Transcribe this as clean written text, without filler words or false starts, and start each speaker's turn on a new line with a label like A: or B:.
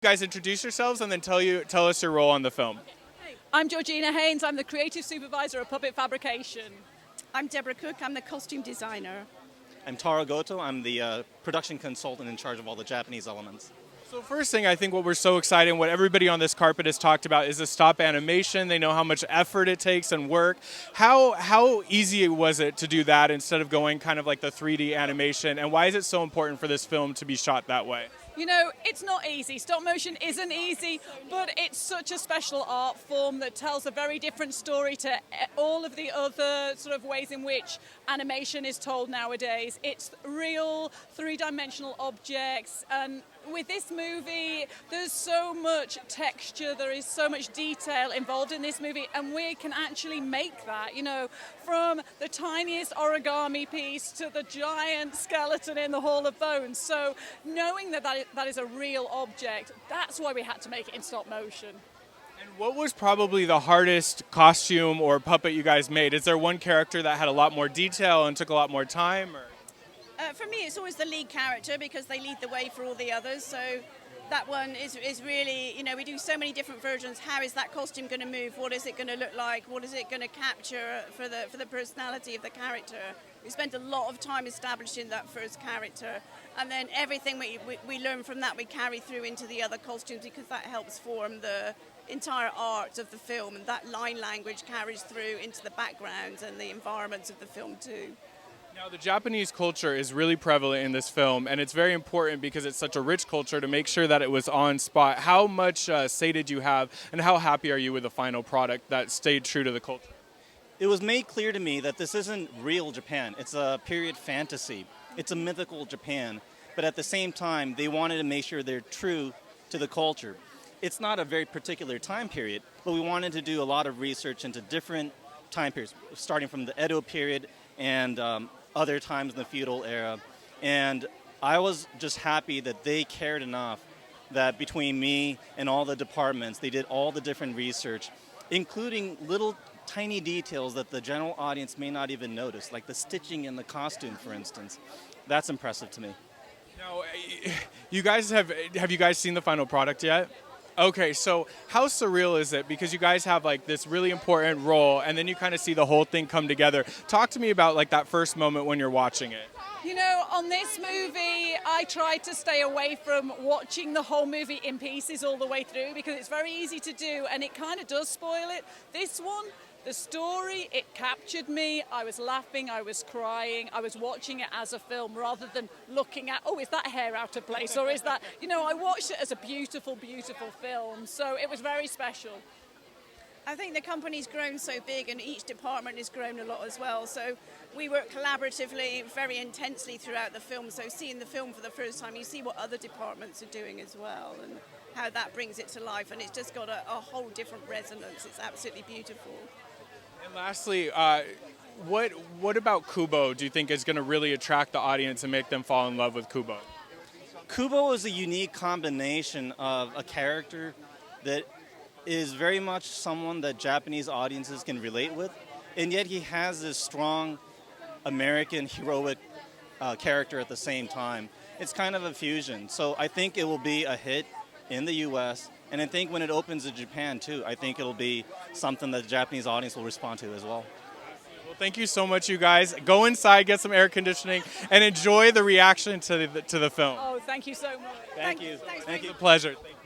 A: guys introduce yourselves and then tell us your role on the film.
B: I'm Georgina Hayns. I'm the creative supervisor of puppet fabrication.
C: I'm Deborah Cook. I'm the costume designer.
D: I'm Taro Goto. I'm the production consultant in charge of all the Japanese elements.
A: So first thing, I think what we're so excited and what everybody on this carpet has talked about is the stop animation. They know how much effort it takes and work. How easy was it to do that instead of going kind of like the 3D animation? And why is it so important for this film to be shot that way?
B: You know, it's not easy. Stop motion isn't easy, but it's such a special art form that tells a very different story to all of the other sort of ways in which animation is told nowadays. It's real three-dimensional objects, and with this movie, there's so much texture, there is so much detail involved in this movie, and we can actually make that, you know, from the tiniest origami piece to the giant skeleton in the Hall of Bones. So knowing that is a real object, that's why we had to make it in stop motion.
A: And what was probably the hardest costume or puppet you guys made? Is there one character that had a lot more detail and took a lot more time? Or?
C: For me, it's always the lead character because they lead the way for all the others. So that one is really, you know, we do so many different versions. How is that costume going to move? What is it going to look like? What is it going to capture for the personality of the character? We spent a lot of time establishing that first character, and then everything we learn from that we carry through into the other costumes because that helps form the entire art of the film, and that line language carries through into the backgrounds and the environments of the film too.
A: Now, the Japanese culture is really prevalent in this film, and it's very important because it's such a rich culture to make sure that it was on spot. How much say did you have, and how happy are you with the final product that stayed true to the culture?
D: It was made clear to me that this isn't real Japan. It's a period fantasy. It's a mythical Japan. But at the same time, they wanted to make sure they're true to the culture. It's not a very particular time period, but we wanted to do a lot of research into different time periods, starting from the Edo period and other times in the feudal era. And I was just happy that they cared enough that between me and all the departments, they did all the different research, including little tiny details that the general audience may not even notice, like the stitching in the costume, for instance. That's impressive to me.
A: Now, you guys have you guys seen the final product yet? Okay, so how surreal is it? Because you guys have like this really important role, and then you kind of see the whole thing come together. Talk to me about like that first moment when you're watching it.
B: You know, on this movie, I tried to stay away from watching the whole movie in pieces all the way through because it's very easy to do, and it kind of does spoil it. This one, the story, it captured me. I was laughing, I was crying, I was watching it as a film rather than looking at, oh, is that hair out of place, or is that, you know, I watched it as a beautiful, beautiful film. So it was very special.
C: I think the company's grown so big and each department has grown a lot as well. So we work collaboratively, very intensely throughout the film. So seeing the film for the first time, you see what other departments are doing as well and how that brings it to life. And it's just got a whole different resonance. It's absolutely beautiful.
A: And lastly, what about Kubo do you think is going to really attract the audience and make them fall in love with Kubo?
D: Kubo is a unique combination of a character that is very much someone that Japanese audiences can relate with, and yet he has this strong American heroic character at the same time. It's kind of a fusion, so I think it will be a hit in the U.S., and I think when it opens in Japan too, I think it'll be something that the Japanese audience will respond to as well.
A: Well, thank you so much, you guys. Go inside, get some air conditioning, and enjoy the reaction to the film.
B: Oh, thank you so much.
D: Thank you.
C: Thanks.
D: Thank you.
A: It's a pleasure. Thank you.